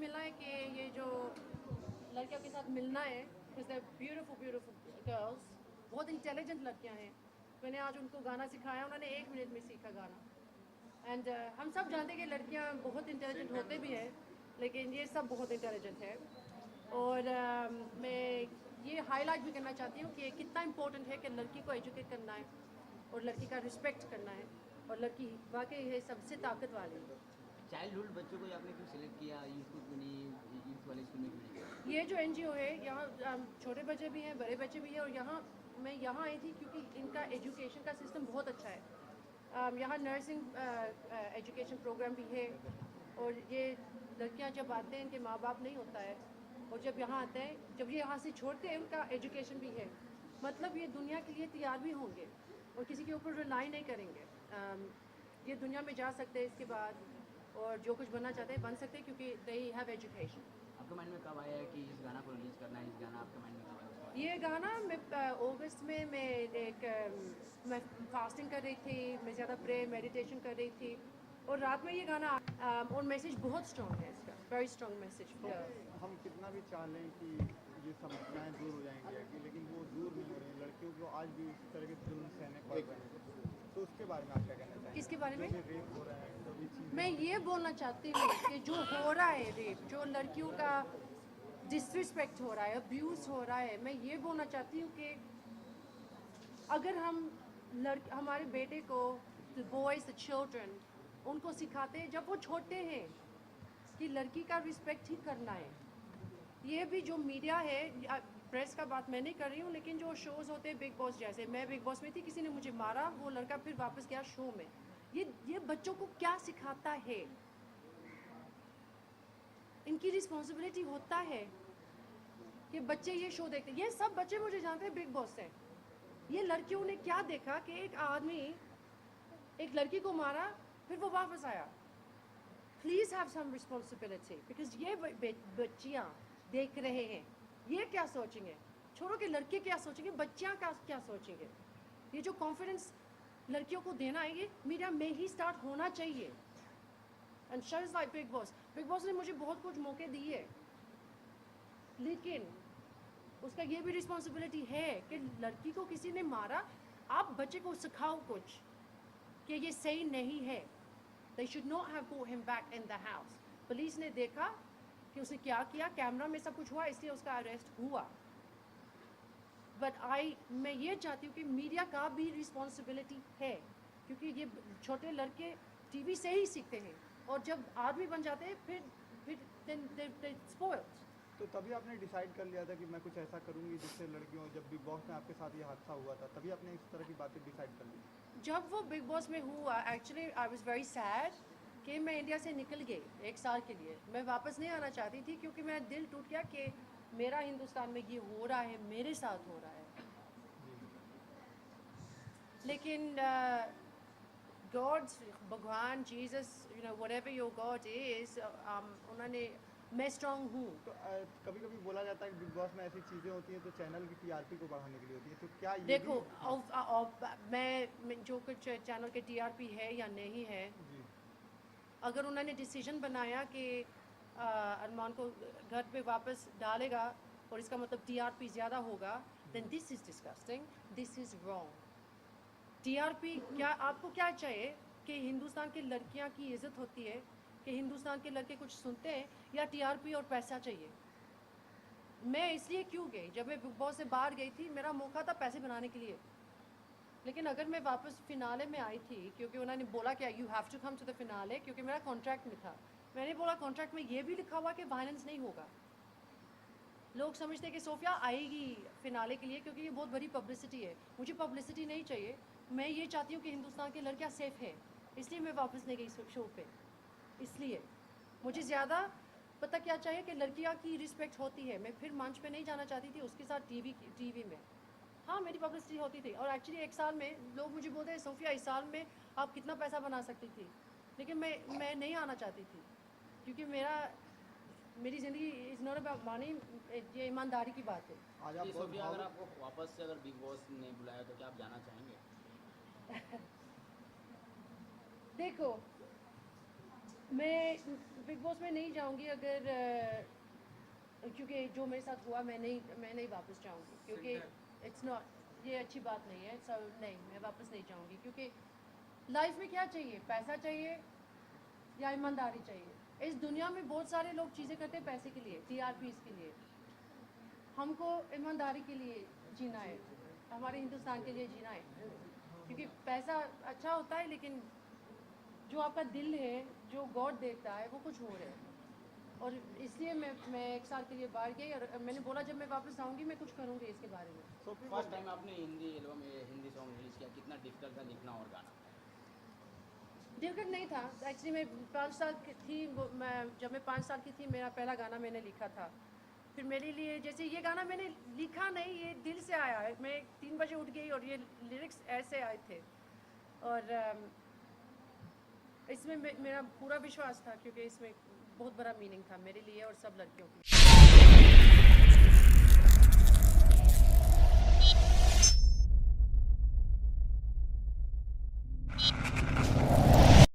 मिला है कि ये जो लड़कियों के साथ मिलना है, ब्यूटीफुल ब्यूटीफुल गर्ल्स, बहुत इंटेलिजेंट लड़कियां हैं। मैंने आज उनको गाना सिखाया, उन्होंने 1 मिनट में सीखा गाना। एंड हम सब जानते हैं कि लड़कियां बहुत इंटेलिजेंट होते भी हैं, लेकिन ये सब बहुत इंटेलिजेंट है। और मैं ये हाईलाइट भी करना चाहती हूँ कि कितना इम्पोर्टेंट है कि लड़की को एजुकेट करना है और लड़की का रिस्पेक्ट करना है, और लड़की वाकई है सबसे ताकत वाली। चाइल्डहुड बच्चों को आपने क्यों सिलेक्ट किया, यूथ को क्यों नहीं, यूथ वाले स्कूल में क्यों नहीं किया? ये जो एनजीओ है, यहाँ छोटे बच्चे भी हैं, बड़े बच्चे भी हैं, और यहाँ मैं यहाँ आई थी क्योंकि इनका एजुकेशन का सिस्टम बहुत अच्छा है। यहाँ नर्सिंग एजुकेशन प्रोग्राम भी है, और ये लड़कियाँ जब आते हैं, इनके माँ बाप नहीं होता है, और जब यहाँ आते हैं, जब ये यहाँ से छोड़ते हैं, उनका एजुकेशन भी है। मतलब ये दुनिया के लिए तैयार भी होंगे और किसी के ऊपर रिलाई नहीं करेंगे। ये दुनिया में जा सकते हैं इसके बाद, और जो कुछ बनना चाहते हैं बन सकते हैं, क्योंकि दे हैव एजुकेशन। आपके माइंड में कब आया है कि इस गाना को रिलीज करना है? इस गाना आपके माइंड में कब आया उसके बाद? ये गाना मैं अगस्त में मैं फास्टिंग कर रही थी, मैं ज़्यादा प्रे मेडिटेशन कर रही थी, और रात में ये गाना और मैसेज बहुत स्ट्रॉन्ग है इसका, वेरी स्ट्रॉन्ग मैसेज। तो हम कितना भी चाह लें कि ये समस्याएं दूर हो जाएंगी, लेकिन वो दूर नहीं हो रही। लड़कियों को आज भी इस तरह के जुल्म सहने पड़ रहे हैं, तो उसके बारे में आप क्या कहना चाहेंगे? किसके बारे में? जो भी रेप हो रहा है, जो भी चीज़ मैं ये बोलना चाहती हूँ कि जो हो रहा है रेप, जो लड़कियों का डिसरिस्पेक्ट हो रहा है, अब्यूज़ हो रहा है, मैं ये बोलना चाहती हूँ कि अगर हम हमारे बेटे को, द बॉयज़, द चिल्ड्रन, उनको सिखाते हैं जब वो छोटे हैं कि लड़की का रिस्पेक्ट ही करना है। ये भी जो मीडिया है, प्रेस का बात मैं नहीं कर रही हूँ, लेकिन जो शोज़ होते हैं बिग बॉस जैसे, मैं बिग बॉस में थी, किसी ने मुझे मारा, वो लड़का फिर वापस गया शो में। ये बच्चों को क्या सिखाता है? इनकी रिस्पॉन्सिबिलिटी होता है कि बच्चे ये शो देखते, ये सब बच्चे मुझे जानते हैं बिग बॉस से। ये लड़कियों ने क्या देखा कि एक आदमी एक लड़की को मारा, फिर वो वापस आया। Please have some responsibility, because ये बच्चियाँ देख रहे हैं, ये क्या सोचेंगे? छोड़ो कि लड़के क्या सोचेंगे, बच्चियाँ क्या सोचेंगे? ये जो कॉन्फिडेंस लड़कियों को देना है, ये मीडिया में ही स्टार्ट होना चाहिए। And shows like big boss ने मुझे बहुत कुछ मौके दिए, लेकिन उसका ये भी रिस्पॉन्सिबिलिटी है कि लड़की को किसी ने मारा, आप बच्चे को सिखाओ कुछ कि ये सही नहीं है। They should not have brought him back in the house. Police ने देखा कि उसने क्या किया, कैमरा में सब कुछ हुआ, इसलिए उसका अरेस्ट हुआ। बट मैं ये चाहती हूँ कि मीडिया का भी रिस्पॉन्सिबिलिटी है, क्योंकि ये छोटे लड़के टीवी से ही सीखते हैं, और जब आदमी बन जाते हैं फिर they're spoiled. तो तभी आपने डिसाइड कर लिया था कि मैं कुछ ऐसा करूंगी जिससे लड़कियों, जब बिग बॉस में आपके साथ ये हादसा हुआ था, तभी आपने इस तरह की बातें डिसाइड कर ली? जब वो बिग बॉस में हुआ, actually I was very sad कि मैं इंडिया से निकल गई 1 साल के लिए। मैं वापस नहीं आना चाहती थी, क्योंकि मेरा दिल टूट गया कि मेरा हिंदुस्तान में ये हो रहा है, मेरे साथ हो रहा है। लेकिन गॉड, भगवान, Jesus, you know, whatever your God is, उन्होंने, मैं स्ट्रांग हूँ। तो कभी कभी बोला जाता है कि बिग बॉस में ऐसी चीज़ें होती हैं तो चैनल की टीआरपी को बढ़ाने के लिए होती है, तो क्या ये देखो, भी? मैं जो कुछ चैनल के टीआरपी है या नहीं है, जी। अगर उन्होंने डिसीजन बनाया कि अरमान को घर पे वापस डालेगा और इसका मतलब टीआरपी ज़्यादा होगा, then this is disgusting, this is wrong. TRP क्या, आपको क्या चाहिए कि हिंदुस्तान की लड़कियां की इज्जत होती है, कि हिंदुस्तान के लड़के कुछ सुनते हैं, या टीआरपी और पैसा चाहिए? मैं इसलिए क्यों गई, जब मैं बिग बॉस से बाहर गई थी, मेरा मौका था पैसे बनाने के लिए। लेकिन अगर मैं वापस फिनाले में आई थी, क्योंकि उन्होंने बोला कि you have to come to the finale, क्योंकि मेरा कॉन्ट्रैक्ट में था, मैंने बोला कॉन्ट्रैक्ट में ये भी लिखा हुआ कि वायलेंस नहीं होगा। लोग समझते हैं कि सोफिया आएगी फिनाले के लिए क्योंकि ये बहुत बड़ी पब्लिसिटी है। मुझे पब्लिसिटी नहीं चाहिए, मैं ये चाहती हूँ कि हिंदुस्तान की लड़कियाँ सेफ है, इसलिए मैं वापस नहीं गई शो पे। इसलिए मुझे ज़्यादा पता क्या चाहिए कि लड़कियाँ की रिस्पेक्ट होती है। मैं फिर मंच पे नहीं जाना चाहती थी उसके साथ टीवी में। हाँ, मेरी पब्लिसिटी होती थी, और एक्चुअली 1 साल में लोग मुझे बोलते हैं सोफिया इस साल में आप कितना पैसा बना सकती थी, लेकिन मैं नहीं आना चाहती थी, क्योंकि मेरी ज़िंदगी इज़ नॉट अबाउट मनी, ये ईमानदारी की बात है। आज आप जी बहुत सोफिया, अगर भावुक। आपको वापस से अगर बिग बॉस ने बुलाया तो क्या आप जाना चाहेंगे? देखो, मैं बिग बॉस में नहीं जाऊंगी अगर क्योंकि जो मेरे साथ हुआ मैं नहीं वापस जाऊंगी क्योंकि इट्स नॉट ये अच्छी बात नहीं है। सो नहीं, मैं वापस नहीं जाऊंगी क्योंकि लाइफ में क्या चाहिए? पैसा चाहिए या ईमानदारी चाहिए? इस दुनिया में बहुत सारे लोग चीज़ें करते हैं पैसे के लिए, TRPs के लिए। हमको ईमानदारी के लिए जीना है, हमारे हिंदुस्तान के लिए जीना है, क्योंकि पैसा अच्छा होता है लेकिन जो आपका दिल है, जो गॉड देखता है, वो कुछ और है। और इसलिए मैं 1 साल के लिए बाहर गई और मैंने बोला जब मैं वापस आऊँगी मैं कुछ करूँगी इसके बारे में। फर्स्ट टाइम आपने Hindi album Hindi song release किया, कितना डिफिकल्ट था लिखना और गाना? डिफिकल्ट नहीं था एक्चुअली। मैं 5 साल की थी, जब मैं 5 साल की थी मेरा पहला गाना मैंने लिखा था। फिर मेरे लिए जैसे ये गाना मैंने लिखा नहीं, ये दिल से आया है। मैं 3 बजे उठ गई और ये लिरिक्स ऐसे आए थे और इसमें मेरा पूरा विश्वास था क्योंकि इसमें बहुत बड़ा मीनिंग था मेरे लिए और सब लड़कियों के लिए।